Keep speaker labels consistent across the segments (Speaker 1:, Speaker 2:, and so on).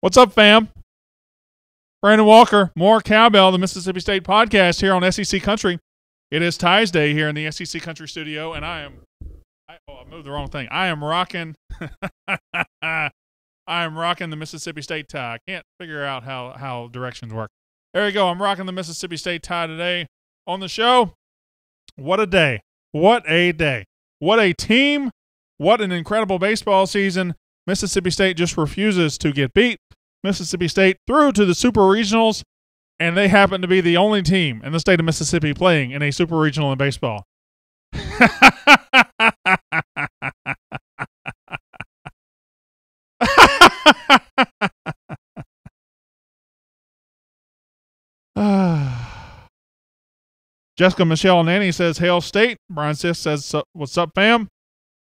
Speaker 1: What's up, fam? Brandon Walker, more Cowbell, the Mississippi State podcast here on SEC Country. It is Ties Day here in the SEC Country studio, and I moved the wrong thing. I am rocking the Mississippi State tie. I can't figure out how directions work. There you go. I'm rocking the Mississippi State tie today on the show. What a day. What a day. What a team. What an incredible baseball season. Mississippi State just refuses to get beat. Mississippi State through to the Super Regionals, and they happen to be the only team in the state of Mississippi playing in a Super Regional in baseball. Jessica Michelle Nanny says, Hail State. Brian Sis says, what's up, fam?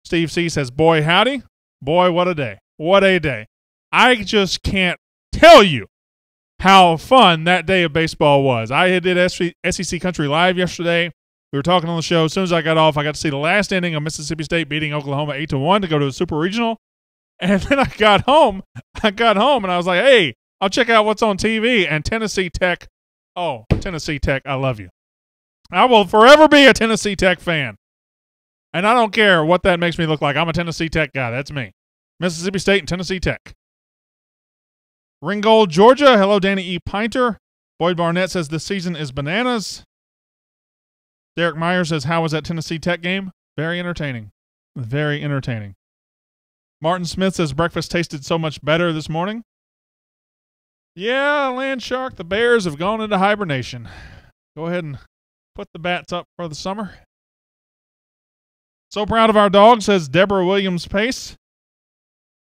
Speaker 1: Steve C says, boy, howdy. Boy, what a day. What a day. I just can't tell you how fun that day of baseball was. I did SEC Country Live yesterday. We were talking on the show. As soon as I got off, I got to see the last inning of Mississippi State beating Oklahoma 8-1 to go to the Super Regional. And then I got home and I was like, hey, I'll check out what's on TV. And Tennessee Tech, Tennessee Tech, I love you. I will forever be a Tennessee Tech fan. And I don't care what that makes me look like. I'm a Tennessee Tech guy. That's me. Mississippi State and Tennessee Tech. Ringgold, Georgia. Hello, Danny E. Pinter. Boyd Barnett says this season is bananas. Derek Meyer says, how was that Tennessee Tech game? Very entertaining. Very entertaining. Martin Smith says breakfast tasted so much better this morning. Yeah, Land Shark, the Bears have gone into hibernation. Go ahead and put the bats up for the summer. So proud of our dog, says Deborah Williams-Pace.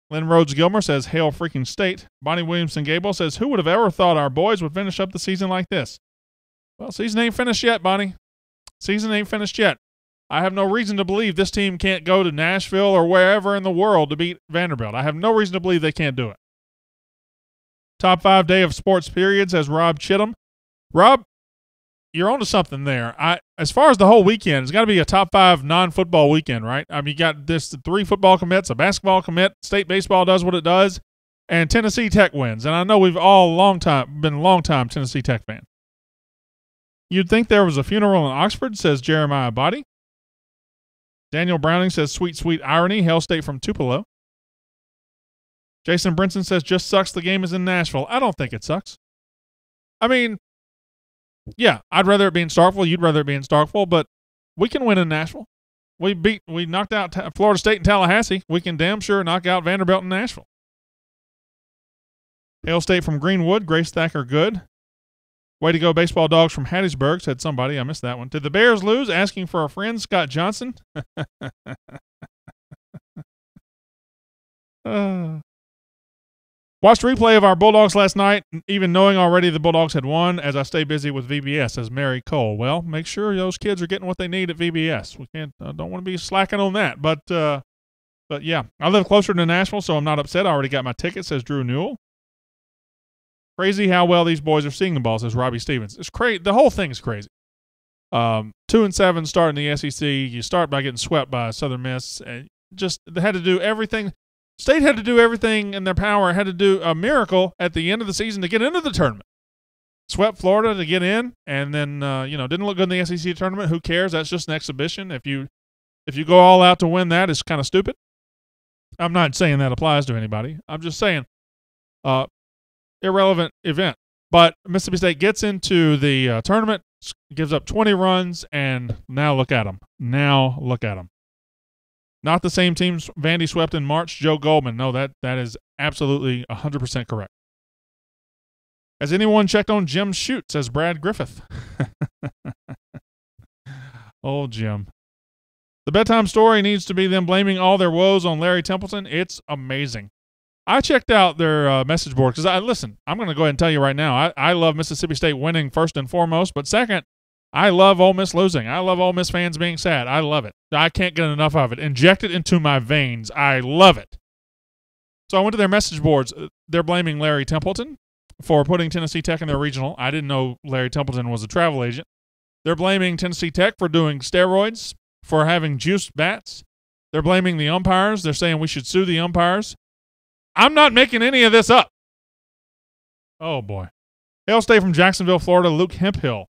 Speaker 1: Lynn Rhodes-Gilmer says, hail freaking State. Bonnie Williamson-Gable says, who would have ever thought our boys would finish up the season like this? Well, season ain't finished yet, Bonnie. Season ain't finished yet. I have no reason to believe this team can't go to Nashville or wherever in the world to beat Vanderbilt. I have no reason to believe they can't do it. Top 5 day of sports period, says Rob Chittum. Rob, you're onto something there. As far as the whole weekend, it's got to be a top 5 non-football weekend, right? I mean, you got this 3 football commits, a basketball commit, state baseball does what it does, and Tennessee Tech wins. And I know we've all been long-time Tennessee Tech fan. You'd think there was a funeral in Oxford, says Jeremiah Body. Daniel Browning says, sweet, sweet irony, Hail State from Tupelo. Jason Brinson says, just sucks the game is in Nashville. I don't think it sucks. I mean, yeah, I'd rather it be in Starkville. You'd rather it be in Starkville, but we can win in Nashville. We knocked out Florida State and Tallahassee. We can damn sure knock out Vanderbilt and Nashville. Hail State from Greenwood, Grace Thacker Good. Way to go, baseball dogs from Hattiesburg, said somebody. I missed that one. Did the Bears lose? Asking for a friend, Scott Johnson. Watched replay of our Bulldogs last night, even knowing already the Bulldogs had won, as I stay busy with VBS, says Mary Cole. Well, make sure those kids are getting what they need at VBS. We don't want to be slacking on that. But yeah, I live closer to Nashville, so I'm not upset. I already got my ticket, says Drew Newell. Crazy how well these boys are seeing the ball, says Robbie Stevens. It's crazy. The whole thing is crazy. 2-7 start in the SEC. You start by getting swept by Southern Miss, and just they had to do everything. State had to do everything in their power. Had to do a miracle at the end of the season to get into the tournament. Swept Florida to get in, and then didn't look good in the SEC tournament. Who cares? That's just an exhibition. If you go all out to win that, it's kind of stupid. I'm not saying that applies to anybody. I'm just saying, irrelevant event. But Mississippi State gets into the tournament, gives up 20 runs, and now look at them. Not the same teams Vandy swept in March, Joe Goldman. No, that is absolutely 100% correct. Has anyone checked on Jim's shoot, says Brad Griffith. Oh, Jim. The bedtime story needs to be them blaming all their woes on Larry Templeton. It's amazing. I checked out their message board because I'm going to go ahead and tell you right now, I love Mississippi State winning first and foremost, but second, I love Ole Miss losing. I love Ole Miss fans being sad. I love it. I can't get enough of it. Inject it into my veins. I love it. So I went to their message boards. They're blaming Larry Templeton for putting Tennessee Tech in their regional. I didn't know Larry Templeton was a travel agent. They're blaming Tennessee Tech for doing steroids, for having juiced bats. They're blaming the umpires. They're saying we should sue the umpires. I'm not making any of this up. Oh, boy. Hail State from Jacksonville, Florida, Luke Hemphill.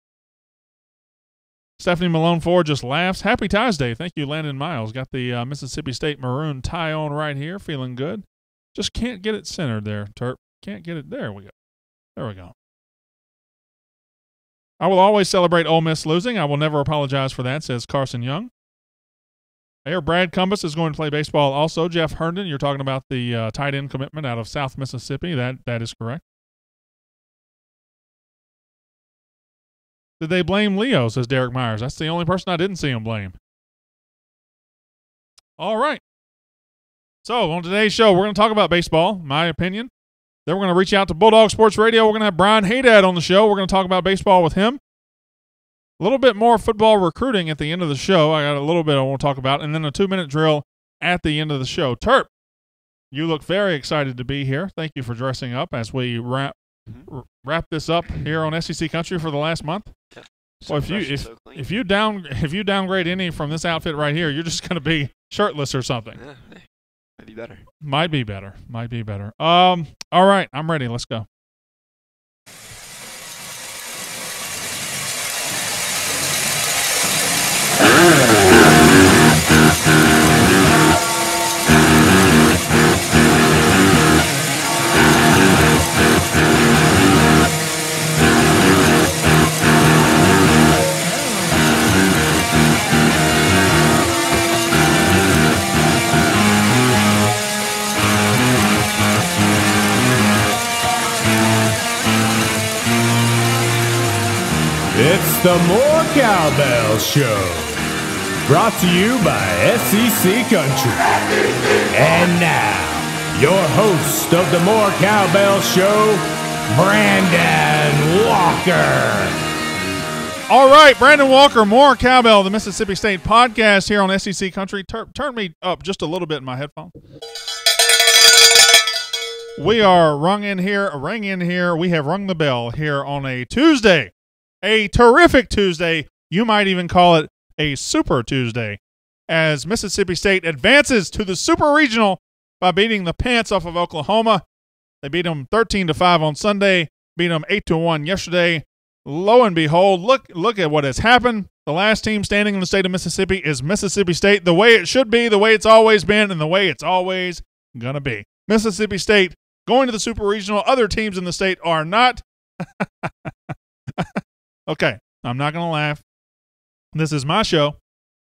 Speaker 1: Stephanie Malone Ford just laughs. Happy Ties Day. Thank you, Landon Miles. Got the Mississippi State maroon tie on right here. Feeling good. Just can't get it centered there, Terp. Can't get it. There we go. There we go. I will always celebrate Ole Miss losing. I will never apologize for that, says Carson Young. Mayor Brad Cumbus is going to play baseball also. Jeff Herndon, you're talking about the tight end commitment out of South Mississippi. That is correct. Did they blame Leo, says Derek Myers. That's the only person I didn't see him blame. All right. So on today's show, we're going to talk about baseball, my opinion. Then we're going to reach out to Bulldog Sports Radio. We're going to have Brian Haydad on the show. We're going to talk about baseball with him. A little bit more football recruiting at the end of the show. I got a little bit I want to talk about, and then a 2-minute drill at the end of the show. Terp, you look very excited to be here. Thank you for dressing up as we wrap this up here on SEC Country for the last month.
Speaker 2: Yeah.
Speaker 1: Well, if you downgrade any from this outfit right here, you're just going to be shirtless or something.
Speaker 2: Yeah, might be better.
Speaker 1: Might be better. All right, I'm ready. Let's go.
Speaker 3: It's the More Cowbell Show, brought to you by SEC Country. And now, your host of the More Cowbell Show, Brandon Walker.
Speaker 1: All right, Brandon Walker, More Cowbell, the Mississippi State podcast here on SEC Country. Turn me up just a little bit in my headphone. We are rung in here. We have rung the bell here on a Tuesday. A terrific Tuesday. You might even call it a Super Tuesday, as Mississippi State advances to the Super Regional by beating the pants off of Oklahoma. They beat them 13-5 on Sunday, beat them 8-1 yesterday. Lo and behold, look at what has happened. The last team standing in the state of Mississippi is Mississippi State, the way it should be, the way it's always been, and the way it's always going to be. Mississippi State going to the Super Regional. Other teams in the state are not. Okay, I'm not going to laugh. This is my show.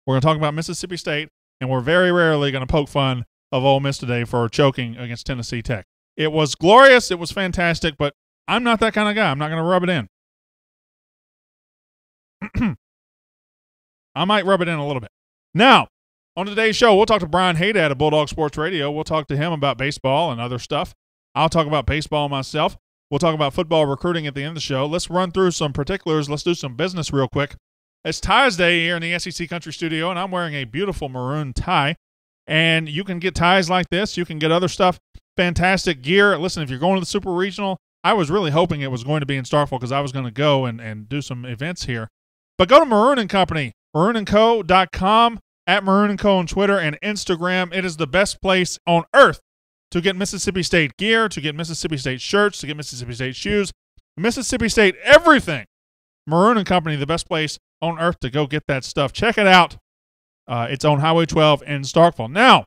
Speaker 1: We're going to talk about Mississippi State, and we're very rarely going to poke fun of Ole Miss today for choking against Tennessee Tech. It was glorious. It was fantastic, but I'm not that kind of guy. I'm not going to rub it in. I might rub it in a little bit. Now, on today's show, we'll talk to Brian Haydad of Bulldog Sports Radio. We'll talk to him about baseball and other stuff. I'll talk about baseball myself. We'll talk about football recruiting at the end of the show. Let's run through some particulars. Let's do some business real quick. It's Ties Day here in the SEC Country Studio, and I'm wearing a beautiful maroon tie. And you can get ties like this. You can get other stuff. Fantastic gear. Listen, if you're going to the Super Regional, I was really hoping it was going to be in Starkville because I was going to go and do some events here. But go to Maroon & Company, maroonandco.com, at Maroon & Co. on Twitter and Instagram. It is the best place on earth to get Mississippi State gear, to get Mississippi State shirts, to get Mississippi State shoes, Mississippi State everything. Maroon & Company, the best place on earth to go get that stuff. Check it out. It's on Highway 12 in Starkville. Now,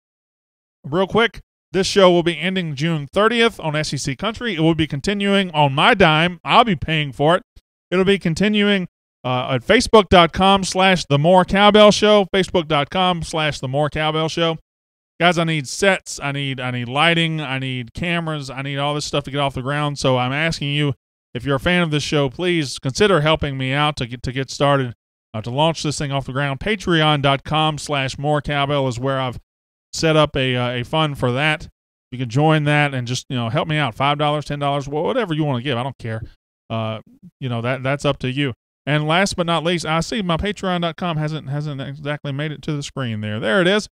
Speaker 1: real quick, this show will be ending June 30th on SEC Country. It will be continuing on my dime. I'll be paying for it. It'll be continuing at facebook.com/The More Cowbell Show, facebook.com/The More Cowbell Show. Guys, I need sets, I need lighting, I need cameras, I need all this stuff to get off the ground. So I'm asking you, if you're a fan of this show, please consider helping me out to get started, to launch this thing off the ground. Patreon.com/More Cowbell is where I've set up a fund for that. You can join that and just help me out. $5, $10, whatever you want to give. I don't care. That's up to you. And last but not least, I see my Patreon.com hasn't exactly made it to the screen there. There it is.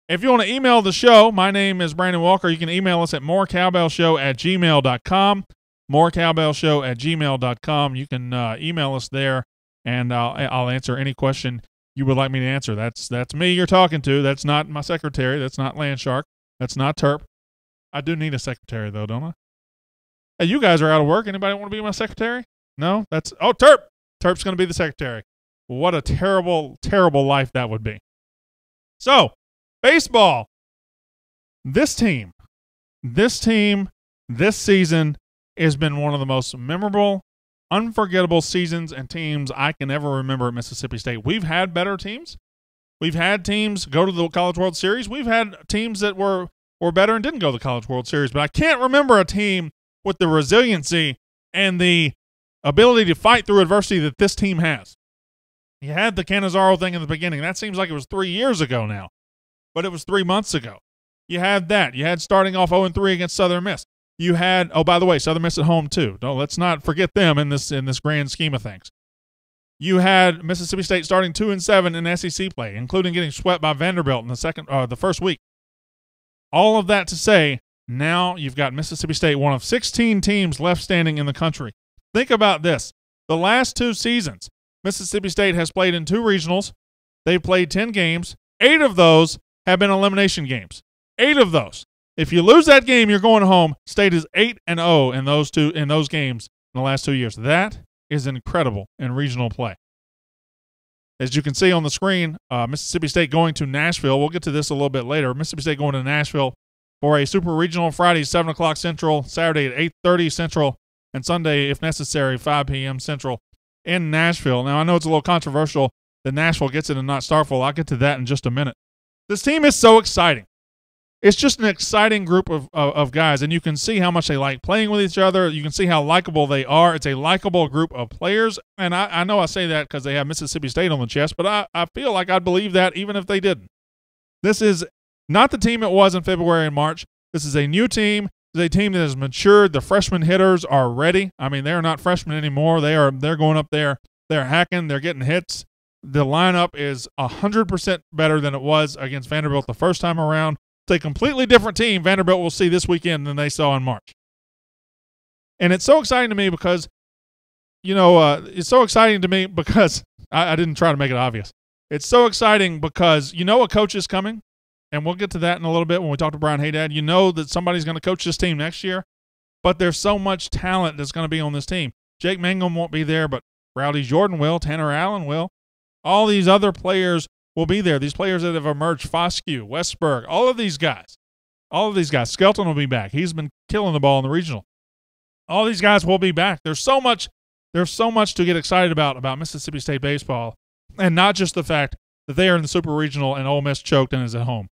Speaker 1: If you want to email the show, my name is Brandon Walker. You can email us at morecowbellshow@gmail.com, morecowbellshow@gmail.com. You can email us there, and I'll answer any question you would like me to answer. That's me you're talking to. That's not my secretary. That's not Landshark. That's not Terp. I do need a secretary, though, don't I? Hey, you guys are out of work. Anybody want to be my secretary? No? Terp. Terp's going to be the secretary. What a terrible, terrible life that would be. So, baseball. This team, this season has been one of the most memorable, unforgettable seasons and teams I can ever remember at Mississippi State. We've had better teams. We've had teams go to the College World Series. We've had teams that were better and didn't go to the College World Series. But I can't remember a team with the resiliency and the ability to fight through adversity that this team has. You had the Canizaro thing in the beginning. That seems like it was 3 years ago now, but it was 3 months ago. You had that. You had starting off 0-3 against Southern Miss. You had, oh, by the way, Southern Miss at home too. No, let's not forget them in this grand scheme of things. You had Mississippi State starting 2-7 in SEC play, including getting swept by Vanderbilt in the first week. All of that to say, now you've got Mississippi State, one of 16 teams left standing in the country. Think about this. The last 2 seasons, Mississippi State has played in 2 regionals. They've played 10 games. 8 of those have been elimination games. 8 of those. If you lose that game, you're going home. State is 8-0 in those games in the last 2 years. That is incredible in regional play. As you can see on the screen, Mississippi State going to Nashville. We'll get to this a little bit later. Mississippi State going to Nashville for a super regional Friday, 7 o'clock Central, Saturday at 8:30 Central, and Sunday, if necessary, 5 p.m. Central in Nashville. Now, I know it's a little controversial that Nashville gets it and not Starkville. I'll get to that in just a minute. This team is so exciting. It's just an exciting group of guys, and you can see how much they like playing with each other. You can see how likable they are. It's a likable group of players, and I know I say that because they have Mississippi State on the chest, but I feel like I'd believe that even if they didn't. This is not the team it was in February and March. This is a new team. It's a team that has matured. The freshman hitters are ready. I mean, they're not freshmen anymore. They're going up there. They're hacking. They're getting hits. The lineup is 100% better than it was against Vanderbilt the first time around. It's a completely different team Vanderbilt will see this weekend than they saw in March. And it's so exciting to me because, it's so exciting to me because I didn't try to make it obvious. It's so exciting because you know a coach is coming, and we'll get to that in a little bit when we talk to Brian Haydad. You know that somebody's going to coach this team next year, but there's so much talent that's going to be on this team. Jake Mangum won't be there, but Rowdy Jordan will. Tanner Allen will. All these other players will be there. These players that have emerged, Foscue, Westberg, all of these guys. Skelton will be back. He's been killing the ball in the regional. All these guys will be back. There's so much to get excited about Mississippi State baseball, and not just the fact that they are in the Super Regional and Ole Miss choked and is at home,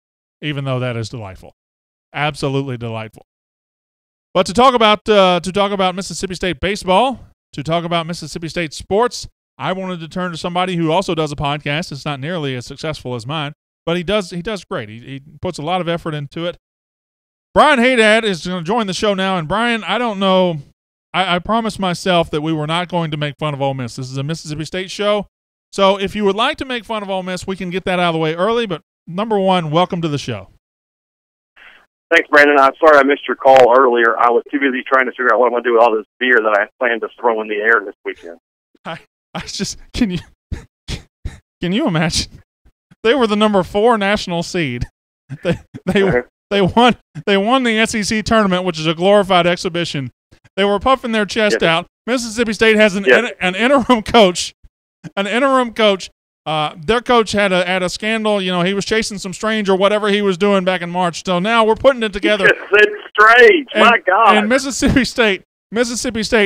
Speaker 1: even though that is delightful. Absolutely delightful. But to talk about Mississippi State baseball, to talk about Mississippi State sports, I wanted to turn to somebody who also does a podcast. It's not nearly as successful as mine, but he does great. He puts a lot of effort into it. Brian Haydad is going to join the show now. And Brian, I don't know. I promised myself that we were not going to make fun of Ole Miss. This is a Mississippi State show. So if you would like to make fun of Ole Miss, we can get that out of the way early. But number one, welcome to the show.
Speaker 2: Thanks, Brandon. I'm sorry I missed your call earlier. I was too busy trying to figure out what I'm going to do with all this beer that I plan to throw in the air this weekend.
Speaker 1: I just can you imagine? They were the number 4 national seed. They won the SEC tournament, which is a glorified exhibition. They were puffing their chest out. Mississippi State has an interim coach. Their coach had a scandal. He was chasing some strange or whatever he was doing back in March. So now we're putting it together.
Speaker 2: It's strange. My God.
Speaker 1: And Mississippi State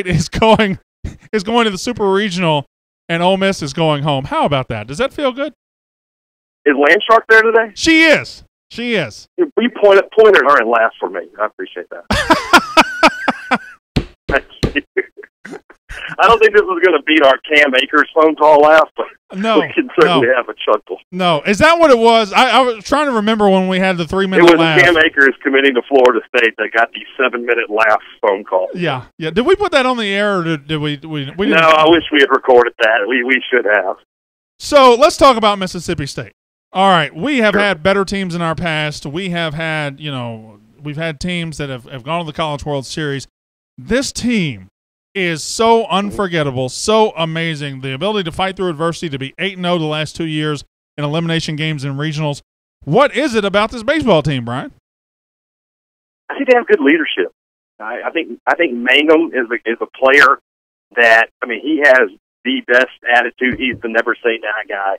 Speaker 1: is going to the Super Regional, and Ole Miss is going home. How about that? Does that feel good?
Speaker 2: Is Landshark there today?
Speaker 1: She is.
Speaker 2: We pointed her and laughed for me. I appreciate that. Thank you. I don't think this is going to beat our Cam Akers phone call laugh, but we can certainly have a chuckle.
Speaker 1: No. Is that what it was? I was trying to remember when we had the 3-minute laugh.
Speaker 2: It was Cam Akers committing to Florida State that got the 7-minute laugh phone call.
Speaker 1: Yeah. Did we put that on the air, or did we didn't?
Speaker 2: No, I wish we had recorded that. We should have.
Speaker 1: So let's talk about Mississippi State. All right. We have had better teams in our past. We have had, we've had teams that have gone to the College World Series. This team is so unforgettable, so amazing. The ability to fight through adversity, to be 8-0 the last 2 years in elimination games and regionals. What is it about this baseball team, Brian?
Speaker 2: I think they have good leadership. I think Mangum is a player that, I mean, he has the best attitude. He's the never say die guy.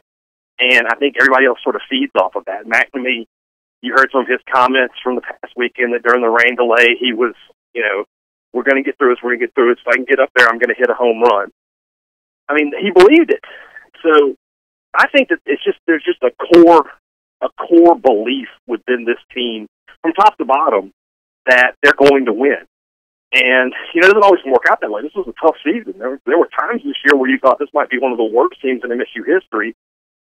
Speaker 2: And I think everybody else sort of feeds off of that. McNamee, you heard some of his comments from the past weekend that during the rain delay, he was, we're going to get through this, we're going to get through this. If I can get up there, I'm going to hit a home run. I mean, he believed it. So I think that there's just a core belief within this team from top to bottom that they're going to win. And, it doesn't always work out that way. This was a tough season. There were times this year where you thought this might be one of the worst teams in MSU history.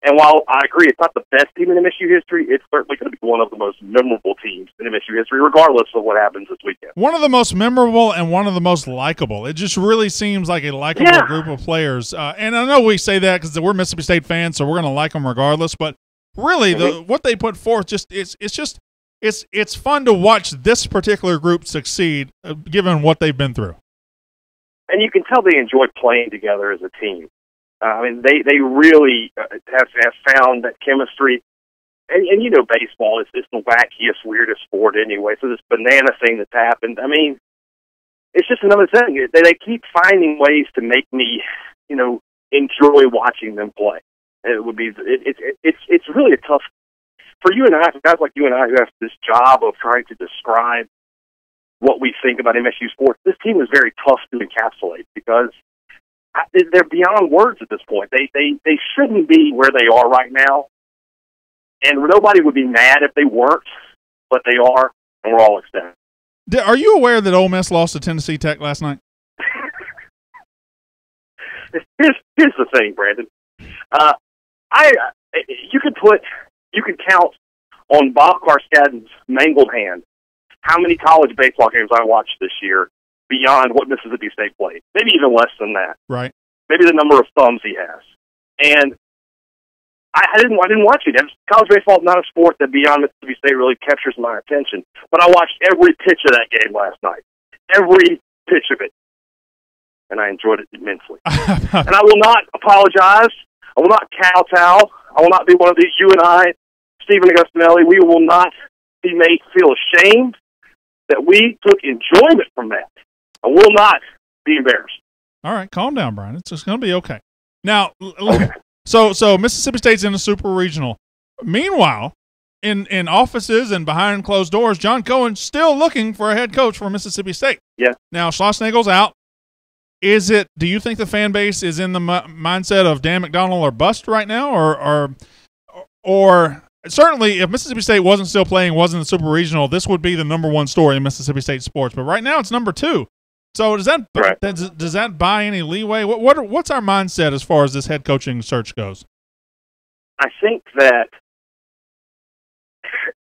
Speaker 2: And while I agree it's not the best team in MSU history, it's certainly going to be one of the most memorable teams in MSU history, regardless of what happens this weekend.
Speaker 1: One of the most memorable and one of the most likable. It just really seems like a likable group of players. And I know we say that because we're Mississippi State fans, so we're going to like them regardless. But really, what they put forth, it's fun to watch this particular group succeed, given what they've been through.
Speaker 2: And you can tell they enjoy playing together as a team. I mean, they really have found that chemistry. And baseball is the wackiest, weirdest sport anyway. So this banana thing that's happened, I mean, it's just another thing. They keep finding ways to make me, enjoy watching them play. It's really a tough for you and I, for guys like you and I who have this job of trying to describe what we think about MSU sports. This team is very tough to encapsulate because they're beyond words at this point. They shouldn't be where they are right now, and nobody would be mad if they weren't, but they are, and we're all ecstatic.
Speaker 1: Are you aware that Ole Miss lost to Tennessee Tech last night?
Speaker 2: Here's the thing, Brandon. You can count on Bob Carskadden's mangled hand how many college baseball games I watched this year beyond what Mississippi State played. Maybe even less than that.
Speaker 1: Right.
Speaker 2: Maybe the number of thumbs he has. And I didn't watch it. College baseball is not a sport that beyond Mississippi State really captures my attention. But I watched every pitch of that game last night. Every pitch of it. And I enjoyed it immensely. And I will not apologize. I will not kowtow. I will not be one of these, you and I, Stephen Augustinelli, we will not be made to feel ashamed that we took enjoyment from that. I will not be embarrassed.
Speaker 1: All right, calm down, Brian. It's going to be okay. Now, okay. So Mississippi State's in the Super Regional. Meanwhile, in offices and behind closed doors, John Cohen's still looking for a head coach for Mississippi State.
Speaker 2: Yeah.
Speaker 1: Now, Schlossnagle's out. Do you think the fan base is in the mindset of Dan McDonnell or bust right now, or certainly if Mississippi State wasn't still playing, wasn't the Super Regional, this would be the number one story in Mississippi State sports. But right now it's number two. So does that buy any leeway? What's our mindset as far as this head coaching search goes?
Speaker 2: I think that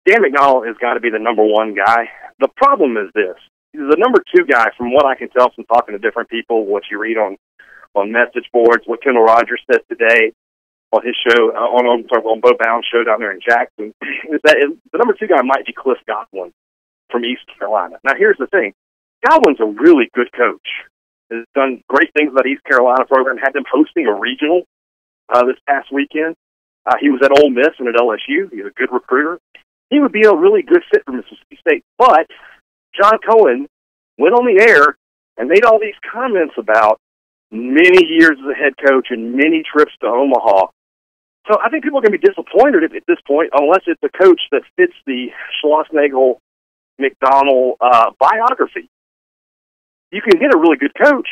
Speaker 2: Dan McDonnell has got to be the number one guy. The problem is this. The number two guy, from what I can tell from talking to different people, what you read on message boards, what Kendall Rogers said today on his show, on Bo Bound's show down there in Jackson, is that the number two guy might be Cliff Godwin from East Carolina. Now, here's the thing. Godwin's a really good coach. Has done great things about the East Carolina program, had them hosting a regional this past weekend. He was at Ole Miss and at LSU. He's a good recruiter. He would be a really good fit for Mississippi State, but John Cohen went on the air and made all these comments about many years as a head coach and many trips to Omaha. So I think people are going to be disappointed at this point unless it's a coach that fits the Schlossnagle-McDonnell biography. You can get a really good coach.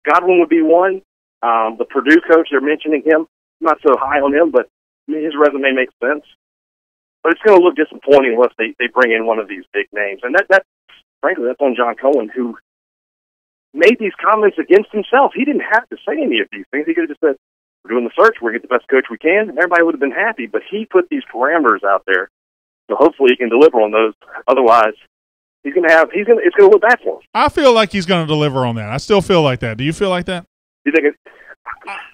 Speaker 2: Godwin would be one. The Purdue coach, they're mentioning him. I'm not so high on him, but his resume makes sense. But it's going to look disappointing unless they bring in one of these big names. And that frankly, that's on John Cohen, who made these comments against himself. He didn't have to say any of these things. He could have just said, we're doing the search, we're going to get the best coach we can, and everybody would have been happy. But he put these parameters out there, so hopefully he can deliver on those. Otherwise, it's going to look bad for him.
Speaker 1: I feel like he's going to deliver on that. I still feel like that. Do you feel like that?
Speaker 2: You think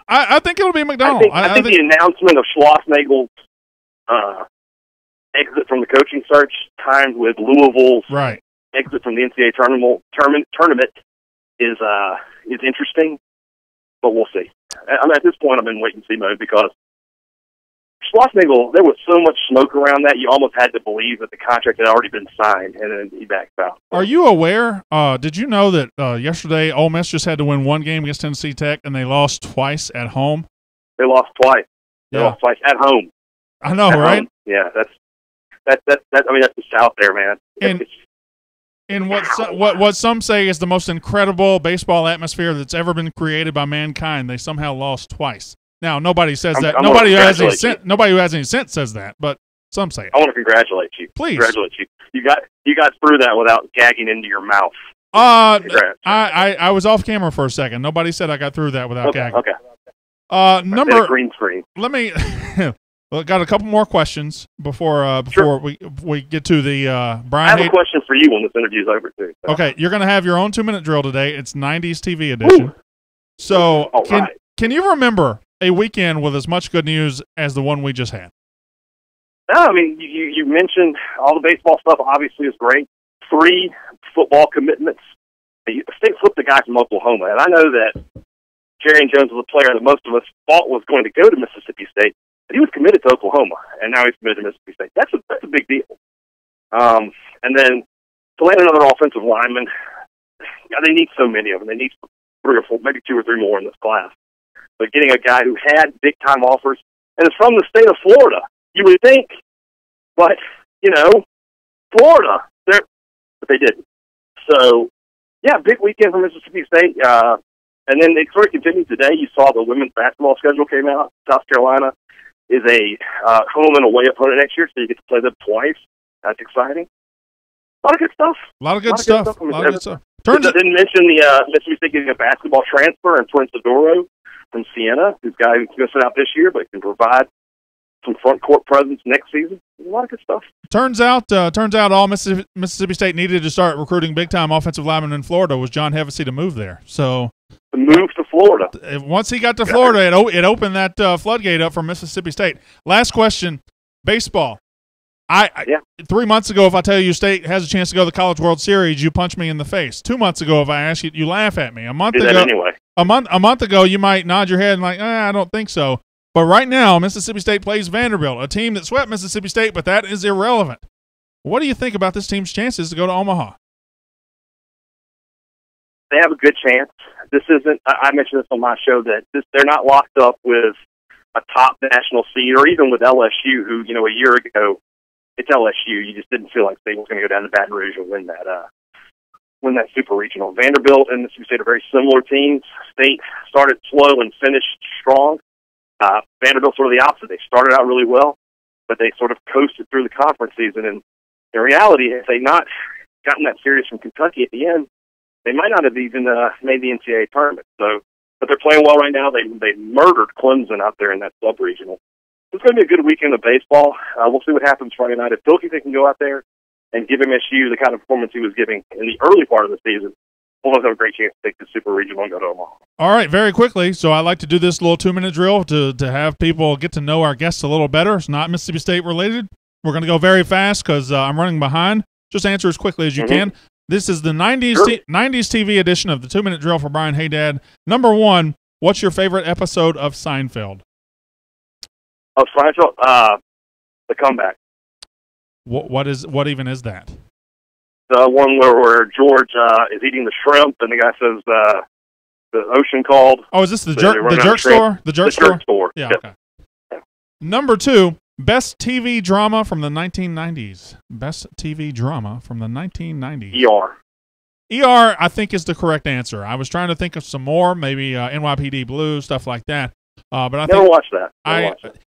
Speaker 1: I think it'll be McDonnell.
Speaker 2: I think the announcement of Schlossnagle's exit from the coaching search timed with Louisville's exit from the NCAA tournament is interesting, but we'll see. I mean, at this point, I'm in wait-and-see mode because Schwarzenegger, there was so much smoke around that you almost had to believe that the contract had already been signed, and then he backed out.
Speaker 1: Are you aware? Did you know that yesterday Ole Miss just had to win one game against Tennessee Tech, and they lost twice at home?
Speaker 2: They lost twice. They lost twice at home.
Speaker 1: I know,
Speaker 2: at
Speaker 1: right?
Speaker 2: Home. Yeah, that's I mean, that's the South there, man.
Speaker 1: And what some say is the most incredible baseball atmosphere that's ever been created by mankind, they somehow lost twice. Now, nobody says that. Nobody who has any sense says that, but some say it.
Speaker 2: I want to congratulate you.
Speaker 1: Please.
Speaker 2: Congratulate you. You got through that without gagging into your mouth.
Speaker 1: I was off camera for a second. Nobody said I got through that without gagging.
Speaker 2: Okay. Number green screen.
Speaker 1: Let me well, got a couple more questions before
Speaker 2: sure.
Speaker 1: we get to the Brian.
Speaker 2: I have a question for you when this interview's over too. So.
Speaker 1: Okay, you're going to have your own 2-minute drill today. It's 90s TV edition. Ooh. So can you remember a weekend with as much good news as the one we just had?
Speaker 2: No, I mean, you mentioned all the baseball stuff obviously is great. 3 football commitments. The state flipped the guy from Oklahoma, and I know that Jerry Jones was a player that most of us thought was going to go to Mississippi State, but he was committed to Oklahoma, and now he's committed to Mississippi State. That's a big deal. And then to land another offensive lineman, they need so many of them. They need 3 or 4, maybe 2 or 3 more in this class. But getting a guy who had big-time offers and is from the state of Florida, you would think, but, Florida, but they didn't. So, yeah, big weekend for Mississippi State. And then it sort of continued today. You saw the women's basketball schedule came out. South Carolina is a home and away opponent next year, so you get to play them twice. That's exciting. A lot of good stuff.
Speaker 1: A lot of good stuff.
Speaker 2: I didn't mention the Mississippi State getting a basketball transfer and Prince Adoro from Siena, who's a guy who's going to sit out this year, but can provide some front court presence next season. A lot of good stuff.
Speaker 1: Turns out all Mississippi State needed to start recruiting big-time offensive linemen in Florida was John Hevesy to move there. So
Speaker 2: to move to Florida.
Speaker 1: Once he got to Florida, it opened that floodgate up for Mississippi State. Last question, baseball. 3 months ago, if I tell you State has a chance to go to the College World Series, you punch me in the face. 2 months ago, if I ask you, you laugh at me. A month ago, you might nod your head and like, I don't think so. But right now, Mississippi State plays Vanderbilt, a team that swept Mississippi State, but that is irrelevant. What do you think about this team's chances to go to Omaha?
Speaker 2: They have a good chance. This isn't. I mentioned this on my show that they're not locked up with a top national seed or even with LSU, who a year ago. It's LSU. You just didn't feel like State was going to go down to Baton Rouge and win that super regional. Vanderbilt and Mississippi State are very similar teams. State started slow and finished strong. Vanderbilt sort of the opposite. They started out really well, but they sort of coasted through the conference season. And in reality, if they not gotten that series from Kentucky at the end, they might not have even made the NCAA tournament. So, but they're playing well right now. They murdered Clemson out there in that sub-regional. It's going to be a good weekend of baseball. We'll see what happens Friday night. If Pilkington can go out there and give MSU the kind of performance he was giving in the early part of the season, we'll have a great chance to take the Super Regional and go to Omaha.
Speaker 1: All right, very quickly. So I like to do this little 2-minute drill to have people get to know our guests a little better. It's not Mississippi State related. We're going to go very fast because I'm running behind. Just answer as quickly as you can. This is the 90s TV edition of the 2-minute drill for Brian Haydad. Number 1, what's your favorite episode of Seinfeld?
Speaker 2: Oh, Seinfeld, The Comeback.
Speaker 1: What even is that?
Speaker 2: The one where George is eating the shrimp, and the guy says the ocean called.
Speaker 1: Oh, is this the jerk store? The jerk store? Yeah. Okay. Yeah. Number 2, best TV drama from the 1990s. Best TV drama from the 1990s. ER, I think, is the correct answer. I was trying to think of some more, maybe NYPD Blue, stuff like that. But I
Speaker 2: never watched that.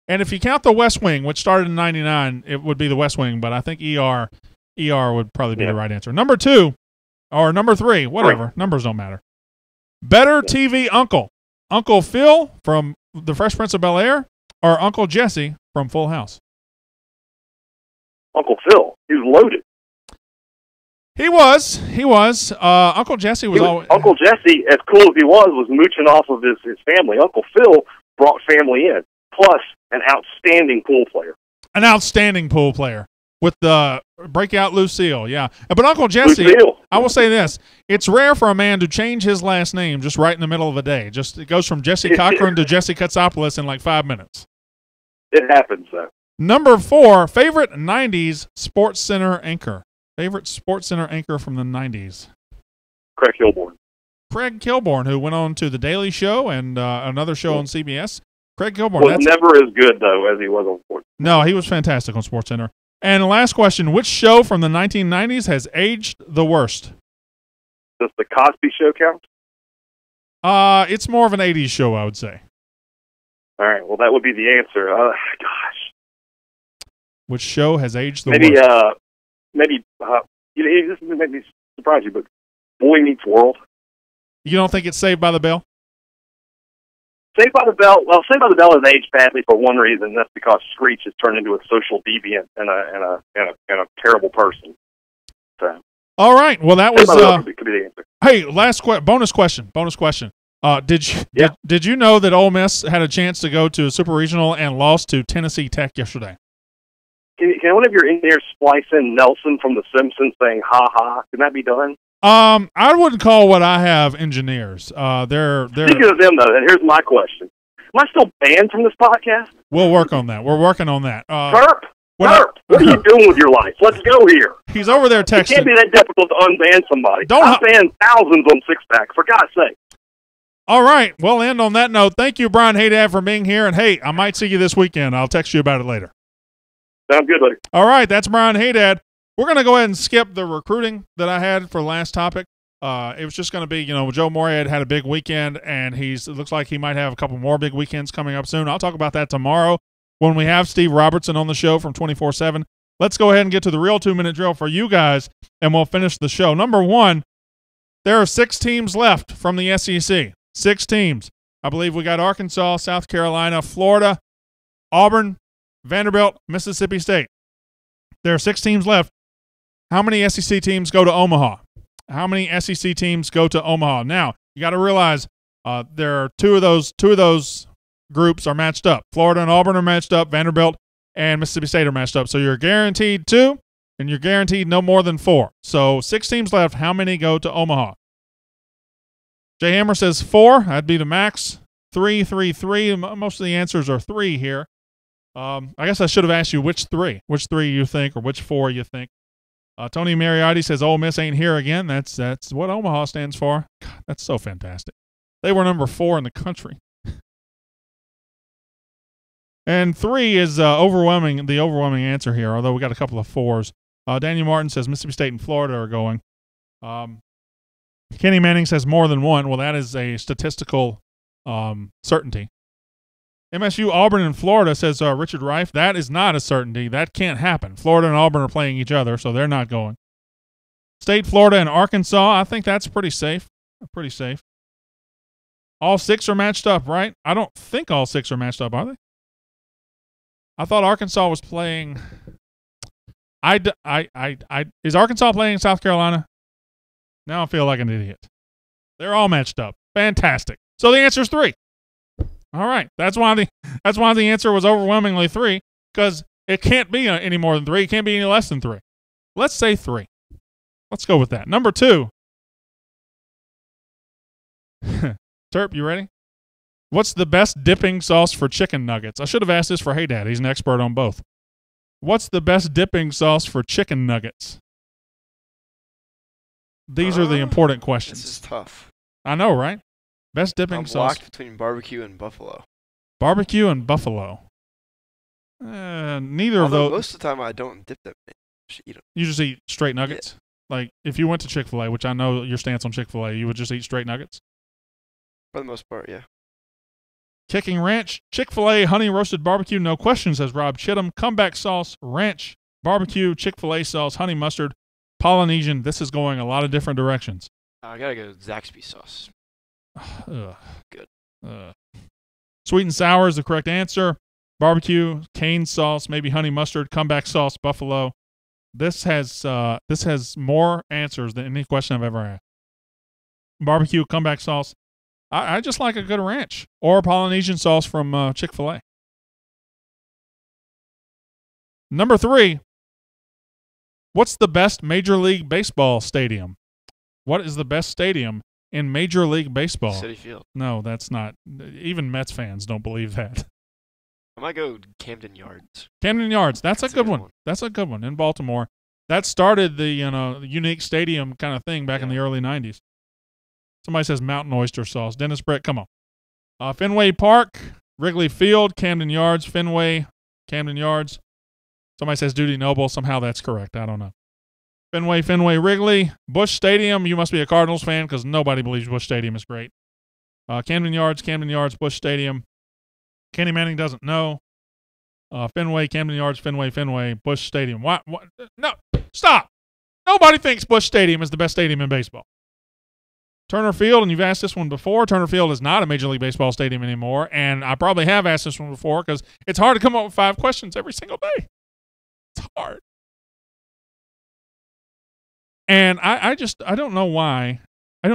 Speaker 1: And if you count the West Wing, which started in '99, it would be the West Wing. But I think ER would probably be the right answer. Number 2, or number 3, whatever. Numbers don't matter. Better TV uncle, Uncle Phil from The Fresh Prince of Bel-Air, or Uncle Jesse from Full House?
Speaker 2: Uncle Phil. He was loaded.
Speaker 1: He was. Uncle Jesse was always.
Speaker 2: Uncle Jesse, as cool as he was mooching off of his family. Uncle Phil brought family in, plus an outstanding pool player. With the breakout Lucille, yeah. But Uncle Jesse, I will say this. It's rare for a man to change his last name just right in the middle of a day. It goes from Jesse Cochran to Jesse Katsopoulos in like 5 minutes. It happens, though.
Speaker 1: Number 4, favorite 90s SportsCenter anchor. Favorite SportsCenter anchor from the 90s.
Speaker 2: Craig Kilborn.
Speaker 1: Craig Kilborn, who went on to The Daily Show and another show on CBS. Craig Kilborn.
Speaker 2: Was never as good, though, as he was on SportsCenter.
Speaker 1: No, he was fantastic on SportsCenter. And the last question, which show from the 1990s has aged the worst?
Speaker 2: Does the Cosby Show count?
Speaker 1: It's more of an 80s show, I would say.
Speaker 2: All right, well, that would be the answer. Gosh.
Speaker 1: Which show has aged the
Speaker 2: worst? Maybe, this is maybe surprise you, but Boy Meets World.
Speaker 1: You don't think it's Saved by the Bell?
Speaker 2: Saved by the Bell. Well, Saved by the Bell has aged badly for one reason. That's because Screech has turned into a social deviant and a terrible person. So.
Speaker 1: All right. Well, that was.
Speaker 2: Could be the answer.
Speaker 1: Hey, bonus question. Did you know that Ole Miss had a chance to go to a Super Regional and lost to Tennessee Tech yesterday?
Speaker 2: Can one of your engineers splice in Nelson from The Simpsons saying "ha ha"? Can that be done?
Speaker 1: I wouldn't call what I have engineers. They're
Speaker 2: Speaking of them, though, and here's my question: am I still banned from this podcast?
Speaker 1: We'll work on that. We're working on that.
Speaker 2: Terp, what are you doing with your life? Let's go here.
Speaker 1: He's over there texting.
Speaker 2: It can't be that difficult to unban somebody. I've banned thousands on Six Pack, for God's sake.
Speaker 1: All right, we'll end on that note. Thank you, Brian Haydad, for being here. And, hey, I might see you this weekend. I'll text you about it later.
Speaker 2: Sounds good, buddy.
Speaker 1: All right, that's Brian Haydad. We're going to go ahead and skip the recruiting that I had for last topic. It was just going to be, Joe Moorhead had a big weekend, and it looks like he might have a couple more big weekends coming up soon. I'll talk about that tomorrow when we have Steve Robertson on the show from 24/7. Let's go ahead and get to the real 2-minute drill for you guys, and we'll finish the show. Number 1, there are 6 teams left from the SEC. 6 teams. I believe we got Arkansas, South Carolina, Florida, Auburn, Vanderbilt, Mississippi State. There are 6 teams left. How many SEC teams go to Omaha? How many SEC teams go to Omaha? Now, you got to realize there are two of those groups are matched up. Florida and Auburn are matched up. Vanderbilt and Mississippi State are matched up. So you're guaranteed 2, and you're guaranteed no more than 4. So 6 teams left. How many go to Omaha? Jay Hammer says 4. That'd be the max. 3, 3, 3. Most of the answers are 3 here. I guess I should have asked you which 3 you think, or which 4 you think. Tony Mariotti says Ole Miss ain't here again. That's what Omaha stands for. God, that's so fantastic. They were number 4 in the country. And 3 is the overwhelming answer here, although we got a couple of 4s. Daniel Martin says Mississippi State and Florida are going. Kenny Manning says more than 1. Well, that is a statistical certainty. MSU, Auburn, and Florida, says Richard Reif. That is not a certainty. That can't happen. Florida and Auburn are playing each other, so they're not going. State, Florida, and Arkansas, I think that's pretty safe. Pretty safe. All 6 are matched up, right? I don't think all 6 are matched up, are they? I thought Arkansas was playing. Is Arkansas playing South Carolina? Now I feel like an idiot. They're all matched up. Fantastic. So the answer is 3. All right. That's why the answer was overwhelmingly 3, because it can't be any more than 3. It can't be any less than 3. Let's say 3. Let's go with that. Number 2. Terp, you ready? What's the best dipping sauce for chicken nuggets? I should have asked this for Haydad. He's an expert on both. What's the best dipping sauce for chicken nuggets? These are the important questions.
Speaker 4: This is tough.
Speaker 1: I know, right? Best dipping
Speaker 4: I'm
Speaker 1: sauce.
Speaker 4: locked between barbecue and buffalo.
Speaker 1: Barbecue and buffalo. Neither of those.
Speaker 4: Most of the time, I don't dip them. I just eat them.
Speaker 1: You just eat straight nuggets? Yeah. Like, if you went to Chick-fil-A, which I know your stance on Chick-fil-A, you would just eat straight nuggets?
Speaker 4: For the most part, yeah.
Speaker 1: Kicking ranch, Chick-fil-A, honey roasted barbecue, no question, says Rob Chittum. Comeback sauce, ranch, barbecue, Chick-fil-A sauce, honey mustard, Polynesian. This is going a lot of different directions.
Speaker 4: I gotta go Zaxby sauce. Good.
Speaker 1: Sweet and sour is the correct answer. Barbecue, cane sauce, maybe honey mustard, comeback sauce, buffalo. This has more answers than any question I've ever had. Barbecue, comeback sauce. I just like a good ranch or Polynesian sauce from Chick-fil-A. Number 3. What's the best Major League Baseball stadium? What is the best stadium in Major League Baseball?
Speaker 4: Citi Field.
Speaker 1: No, that's not. Even Mets fans don't believe that.
Speaker 4: I might go Camden Yards.
Speaker 1: Camden Yards. That's a good one. That's a good one in Baltimore. That started the unique stadium kind of thing back in the early 90s. Somebody says mountain oyster sauce. Dennis Britt, come on. Fenway Park, Wrigley Field, Camden Yards, Fenway, Camden Yards. Somebody says Duty Noble. Somehow that's correct. I don't know. Fenway, Wrigley, Busch Stadium. You must be a Cardinals fan because nobody believes Busch Stadium is great. Camden Yards, Busch Stadium. Kenny Manning doesn't know. Fenway, Camden Yards, Fenway, Busch Stadium. What? No, stop. Nobody thinks Busch Stadium is the best stadium in baseball. Turner Field, and you've asked this one before, Turner Field is not a Major League Baseball stadium anymore, and I probably have asked this one before because it's hard to come up with 5 questions every single day. It's hard. And I don't know why. I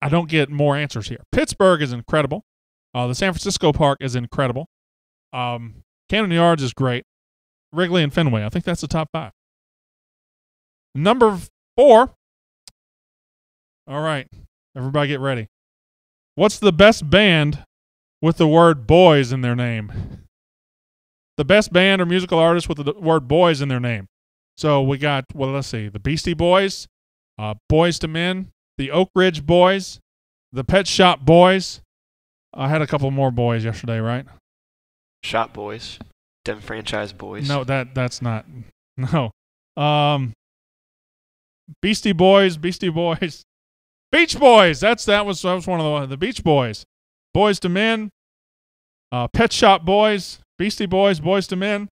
Speaker 1: don't get more answers here. Pittsburgh is incredible. The San Francisco Park is incredible. Camden Yards is great. Wrigley and Fenway. I think that's the top 5. Number 4. All right. Everybody get ready. What's the best band with the word boys in their name? The best band or musical artist with the word boys in their name. So we got, let's see, the Beastie Boys, Boys to Men, the Oak Ridge Boys, the Pet Shop Boys. I had a couple more boys yesterday, right?
Speaker 4: Shop Boys. Dem Franchise Boys.
Speaker 1: No, that's not. No. Beastie Boys. Beach Boys. That was one of the Beach Boys. Boys to Men. Pet Shop Boys. Beastie Boys. Boys to Men.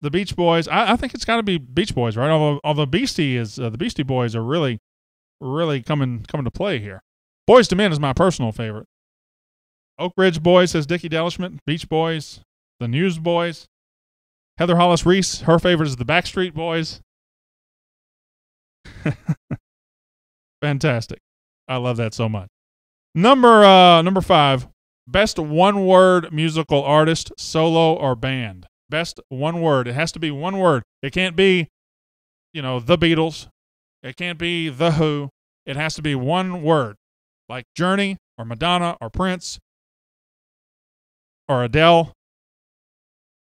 Speaker 1: The Beach Boys. I think it's got to be Beach Boys, right? Although the Beastie Boys are really, really coming to play here. Boys to Men is my personal favorite. Oak Ridge Boys, says Dickie Delishman. Beach Boys. The Newsboys. Heather Hollis Reese, her favorite is the Backstreet Boys. Fantastic. I love that so much. Number 5, best one-word musical artist, solo or band. Best one word. It has to be one word. It can't be, the Beatles. It can't be The Who. It has to be one word, like Journey or Madonna or Prince or Adele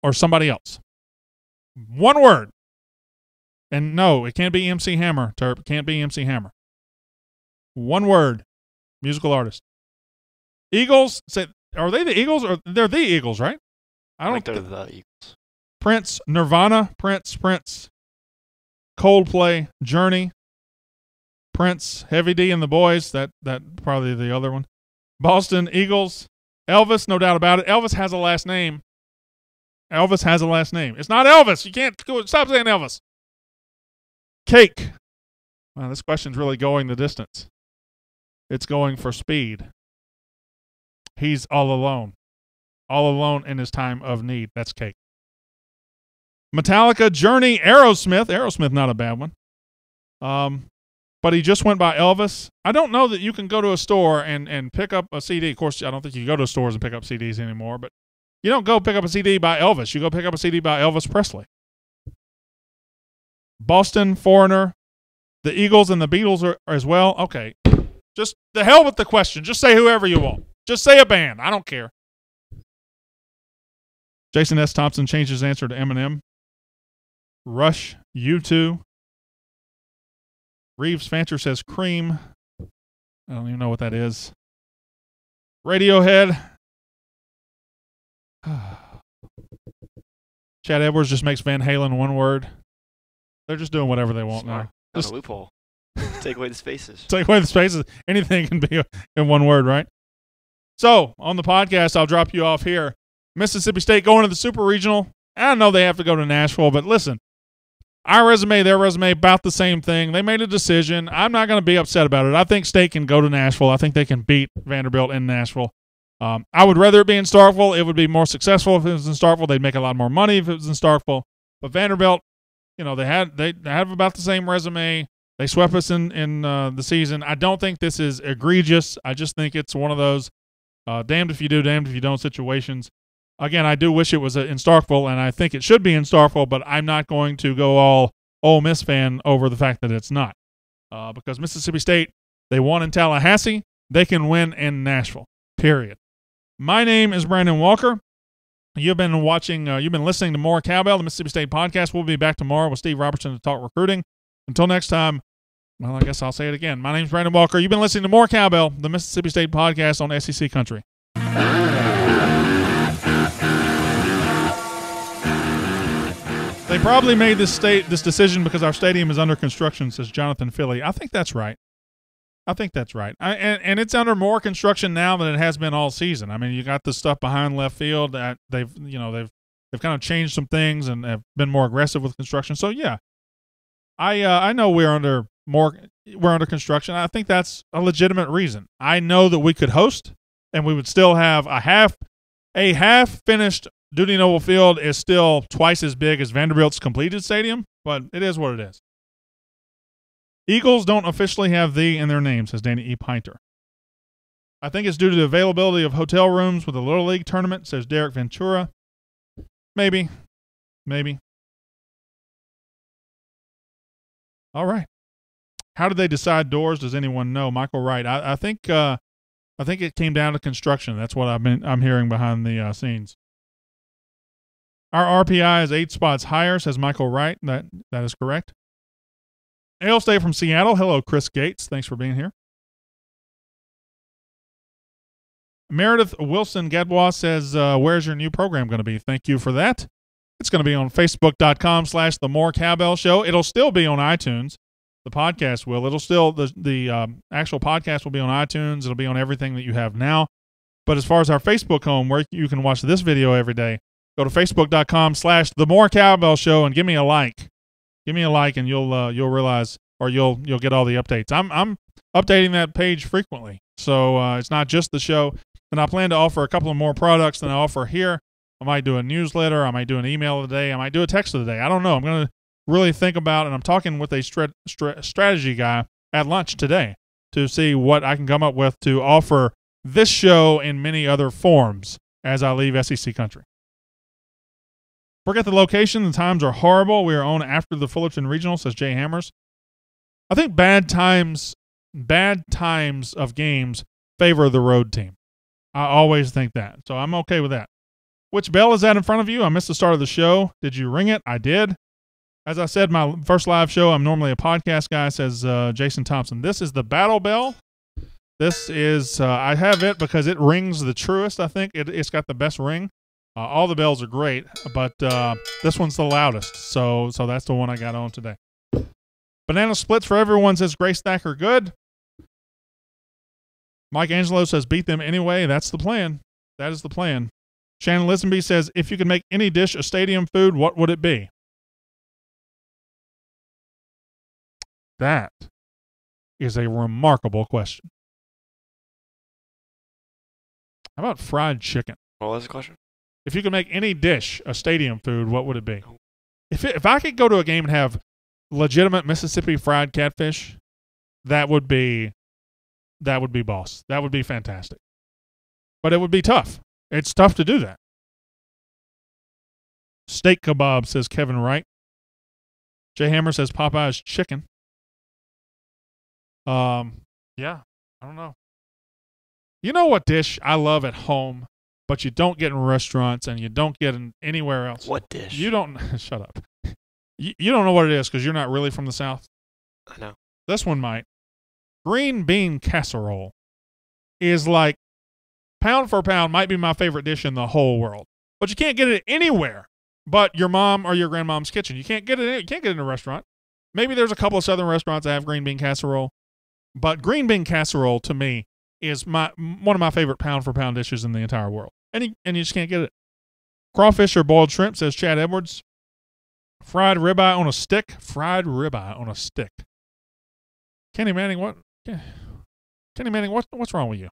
Speaker 1: or somebody else. One word. And no, it can't be MC Hammer, Terp. It can't be MC Hammer. One word. Musical artist. Eagles. Are they the Eagles? Or they're the Eagles, right? I
Speaker 4: think they're the Eagles.
Speaker 1: Prince, Nirvana, Prince. Coldplay, Journey. Prince, Heavy D and the Boys. That probably the other one. Boston Eagles. Elvis, no doubt about it. Elvis has a last name. It's not Elvis. You can't stop saying Elvis. Cake. Wow, this question's really going the distance. It's going for speed. He's all alone. All alone in his time of need. That's Cake. Metallica, Journey, Aerosmith. Aerosmith, not a bad one. But he just went by Elvis. I don't know that you can go to a store and pick up a CD. Of course, I don't think you go to stores and pick up CDs anymore, but you don't go pick up a CD by Elvis. You go pick up a CD by Elvis Presley. Boston, Foreigner, the Eagles and the Beatles are as well. Okay. Just the hell with the question. Just say whoever you want. Just say a band. I don't care. Jason S. Thompson changed his answer to Eminem. Rush, U2. Reeves Fancher says Cream. I don't even know what that is. Radiohead. Chad Edwards just makes Van Halen one word. They're just doing whatever they want now.
Speaker 4: Just a loophole. Take away the spaces.
Speaker 1: Take away the spaces. Anything can be in one word, right? So, on the podcast, I'll drop you off here. Mississippi State going to the Super Regional. I know they have to go to Nashville, but listen, our resume, their resume, about the same thing. They made a decision. I'm not going to be upset about it. I think State can go to Nashville. I think they can beat Vanderbilt in Nashville. I would rather it be in Starkville. It would be more successful if it was in Starkville. They'd make a lot more money if it was in Starkville. But Vanderbilt, they have about the same resume. They swept us in the season. I don't think this is egregious. I just think it's one of those damned if you do, damned if you don't situations. Again, I do wish it was in Starkville, and I think it should be in Starkville, but I'm not going to go all Ole Miss fan over the fact that it's not. Because Mississippi State, they won in Tallahassee. They can win in Nashville, period. My name is Brandon Walker. You've been listening to more Cowbell, the Mississippi State podcast. We'll be back tomorrow with Steve Robertson to talk recruiting. Until next time, well, I guess I'll say it again. My name's Brandon Walker. You've been listening to more Cowbell, the Mississippi State podcast on SEC Country. They probably made this decision because our stadium is under construction, says Jonathan Philly. I think that's right. And it's under more construction now than it has been all season. I mean, you got the stuff behind left field that they've kind of changed some things and have been more aggressive with construction. So yeah, I know we're under construction. I think that's a legitimate reason. I know that we could host and we would still have a half finished. Duty Noble Field is still twice as big as Vanderbilt's completed stadium, but it is what it is. Eagles don't officially have "the" in their name, says Danny E. Pinter. I think it's due to the availability of hotel rooms with the Little League tournament, says Derek Ventura. Maybe. All right. How did they decide doors? Does anyone know? Michael Wright. I think it came down to construction. That's what I'm hearing behind the scenes. Our RPI is 8 spots higher, says Michael Wright. That is correct. Ale State from Seattle. Hello, Chris Gates. Thanks for being here. Meredith Wilson Gadbois says, where's your new program going to be? Thank you for that. It's going to be on Facebook.com/The More Cowbell Show. It'll still be on iTunes. The podcast will. It'll still, the actual podcast will be on iTunes. It'll be on everything that you have now. But as far as our Facebook home, where you can watch this video every day, go to Facebook.com/The More Cowbell Show and give me a like. Give me a like, and you'll realize, or you'll get all the updates. I'm updating that page frequently, so it's not just the show. And I plan to offer a couple of more products than I offer here. I might do a newsletter. I might do an email of the day. I might do a text of the day. I don't know. I'm going to really think about, and I'm talking with a strategy guy at lunch today to see what I can come up with to offer this show in many other forms as I leave SEC country. Forget the location. The times are horrible. We are on after the Fullerton Regional, says Jay Hammers. I think bad times of games favor the road team. I always think that. So I'm okay with that. Which bell is that in front of you? I missed the start of the show. Did you ring it? I did. As I said, my first live show, I'm normally a podcast guy, says Jason Thompson. This is the Battle Bell. This is, I have it because it rings the truest, I think. It's got the best ring. All the bells are great, but this one's the loudest, so that's the one I got on today. Banana splits for everyone, says Grace Thacker. Good. Mike Angelo says beat them anyway. That's the plan. That is the plan. Shannon Lisenby says, if you could make any dish a stadium food, what would it be? That is a remarkable question. How about fried chicken?
Speaker 4: What was the question?
Speaker 1: If you could make any dish a stadium food, what would it be? If I could go to a game and have legitimate Mississippi fried catfish, that would be boss. That would be fantastic. But it would be tough. It's tough to do that. Steak kebab, says Kevin Wright. Jay Hammer says Popeye's chicken. Yeah, I don't know. You know what dish I love at home, but you don't get in restaurants and you don't get in anywhere else?
Speaker 4: What dish?
Speaker 1: You don't. Shut up. You don't know what it is because you're not really from the South.
Speaker 4: I know.
Speaker 1: This one might. Green bean casserole is like pound for pound might be my favorite dish in the whole world. But you can't get it anywhere but your mom or your grandmom's kitchen. You can't get it. You can't get it in a restaurant. Maybe there's a couple of southern restaurants that have green bean casserole, but green bean casserole to me is one of my favorite pound for pound dishes in the entire world. And you just can't get it. Crawfish or boiled shrimp, says Chad Edwards. Fried ribeye on a stick. Fried ribeye on a stick. Kenny Manning, what's wrong with you?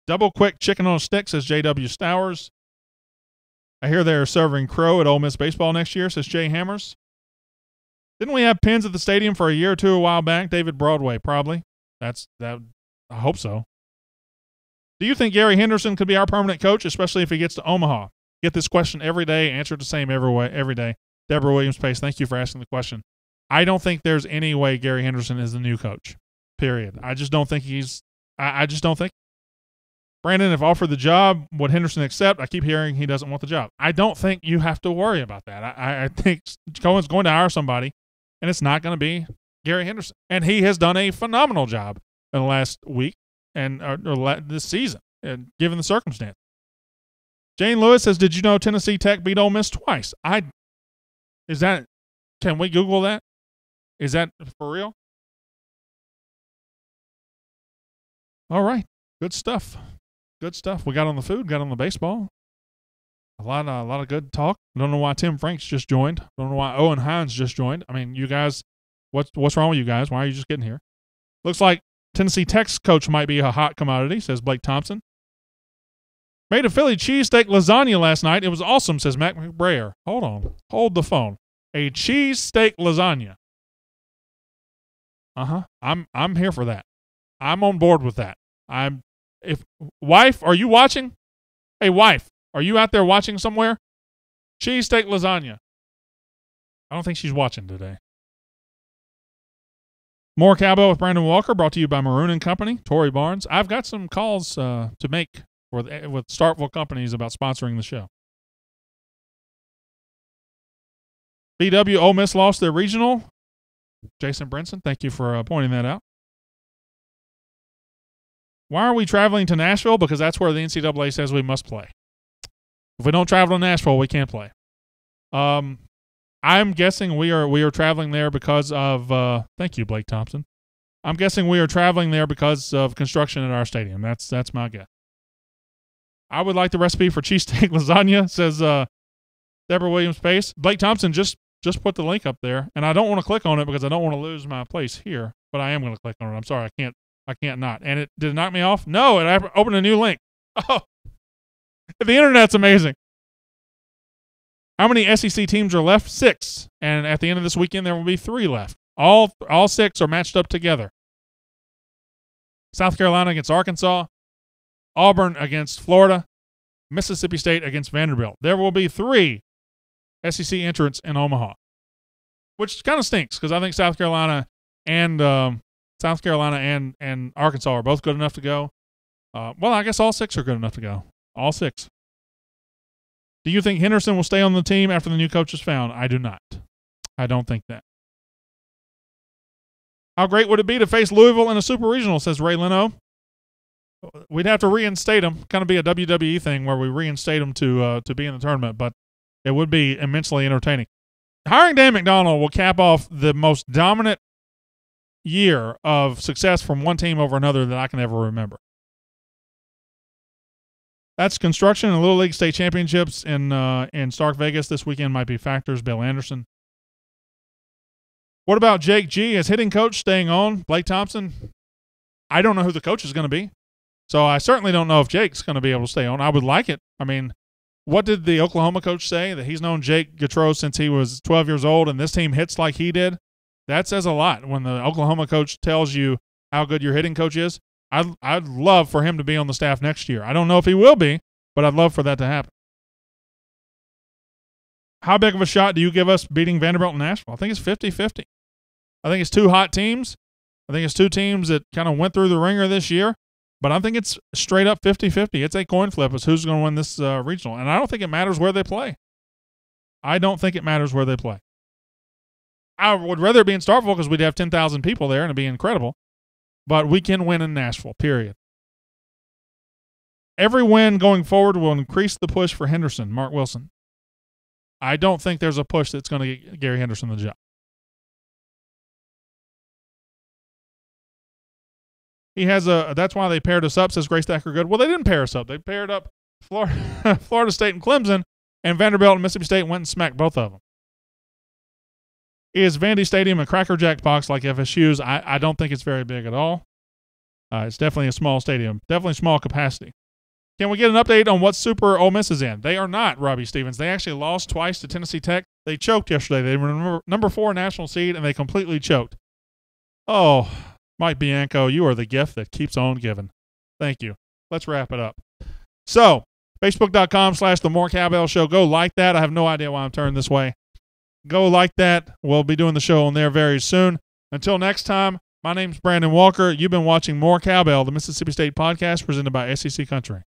Speaker 1: Double quick chicken on a stick, says J.W. Stowers. I hear they're serving crow at Ole Miss baseball next year, says Jay Hammers. Didn't we have pins at the stadium for a year or two a while back? David Broadway, probably. I hope so. Do you think Gary Henderson could be our permanent coach, especially if he gets to Omaha? Get this question every day, answer it the same every day. Deborah Williams-Pace, thank you for asking the question. I don't think there's any way Gary Henderson is the new coach, period. I just don't think I just don't think. Brandon, if offered the job, would Henderson accept? I keep hearing he doesn't want the job. I don't think you have to worry about that. I think Cohen's going to hire somebody, and it's not going to be Gary Henderson. And he has done a phenomenal job in the last week and this season, given the circumstance. Jane Lewis says, did you know Tennessee Tech beat Ole Miss twice? Can we Google that? Is that for real? All right. Good stuff. Good stuff. We got on the food, got on the baseball. A lot of good talk. I don't know why Tim Franks just joined. I don't know why Owen Hines just joined. I mean, you guys, what's wrong with you guys? Why are you just getting here? Looks like Tennessee Tech's coach might be a hot commodity, says Blake Thompson. Made a Philly cheesesteak lasagna last night. It was awesome, says Mac McBrayer. Hold on. Hold the phone. A cheesesteak lasagna. I'm here for that. I'm on board with that. Wife, are you watching? Hey, wife, are you out there watching somewhere? Cheesesteak lasagna. I don't think she's watching today. More Cowbell with Brandon Walker, brought to you by Maroon & Company, Torrey Barnes. I've got some calls to make with Starkville companies about sponsoring the show. BW Ole Miss lost their regional. Jason Brinson, thank you for pointing that out. Why are we traveling to Nashville? Because that's where the NCAA says we must play. If we don't travel to Nashville, we can't play. I'm guessing we are traveling there because of thank you, Blake Thompson. I'm guessing we are traveling there because of construction at our stadium. That's my guess. I would like the recipe for cheesesteak lasagna, says Deborah Williams Pace. Blake Thompson just put the link up there, and I don't want to click on it because I don't want to lose my place here, but I am going to click on it. I'm sorry, I can't not. And did it knock me off? No, it opened a new link. Oh, the internet's amazing. How many SEC teams are left? 6. And at the end of this weekend, there will be 3 left. All 6 are matched up together. South Carolina against Arkansas, Auburn against Florida, Mississippi State against Vanderbilt. There will be 3 SEC entrants in Omaha, which kind of stinks because I think South Carolina and Arkansas are both good enough to go. Well, I guess all 6 are good enough to go. All 6. Do you think Henderson will stay on the team after the new coach is found? I do not. I don't think that. How great would it be to face Louisville in a super regional, says Ray Leno. We'd have to reinstate them. Kind of be a WWE thing where we reinstate them to be in the tournament, but it would be immensely entertaining. Hiring Dan McDonald will cap off the most dominant year of success from one team over another that I can ever remember. That's construction and Little League state championships in Stark Vegas this weekend might be factors. Bill Anderson. What about Jake G as hitting coach staying on? Blake Thompson. I don't know who the coach is going to be, so I certainly don't know if Jake's going to be able to stay on. I would like it. I mean, what did the Oklahoma coach say? That he's known Jake Gautreau since he was 12 years old, and this team hits like he did? That says a lot when the Oklahoma coach tells you how good your hitting coach is. I'd love for him to be on the staff next year. I don't know if he will be, but I'd love for that to happen. How big of a shot do you give us beating Vanderbilt and Nashville? I think it's 50-50. I think it's 2 hot teams. I think it's 2 teams that kind of went through the ringer this year, but I think it's straight up 50-50. It's a coin flip as who's going to win this regional, and I don't think it matters where they play. I don't think it matters where they play. I would rather it be in Starkville because we'd have 10,000 people there and it'd be incredible. But we can win in Nashville, period. Every win going forward will increase the push for Henderson, Mark Wilson. I don't think there's a push that's going to get Gary Henderson the job. He has that's why they paired us up, says Grace Thacker Good. Well, they didn't pair us up. They paired up Florida State and Clemson, and Vanderbilt and Mississippi State went and smacked both of them. Is Vandy Stadium a Cracker Jack box like FSU's? I don't think it's very big at all. It's definitely a small stadium, definitely small capacity. Can we get an update on what Super Ole Miss is in? They are not, Robbie Stevens. They actually lost twice to Tennessee Tech. They choked yesterday. They were number 4 national seed, and they completely choked. Oh, Mike Bianco, you are the gift that keeps on giving. Thank you. Let's wrap it up. So, Facebook.com/The More Cowbell Show. Go like that. I have no idea why I'm turned this way. Go like that. We'll be doing the show on there very soon. Until next time, My name's Brandon Walker. You've been watching More Cowbell, the Mississippi State podcast presented by SEC Country.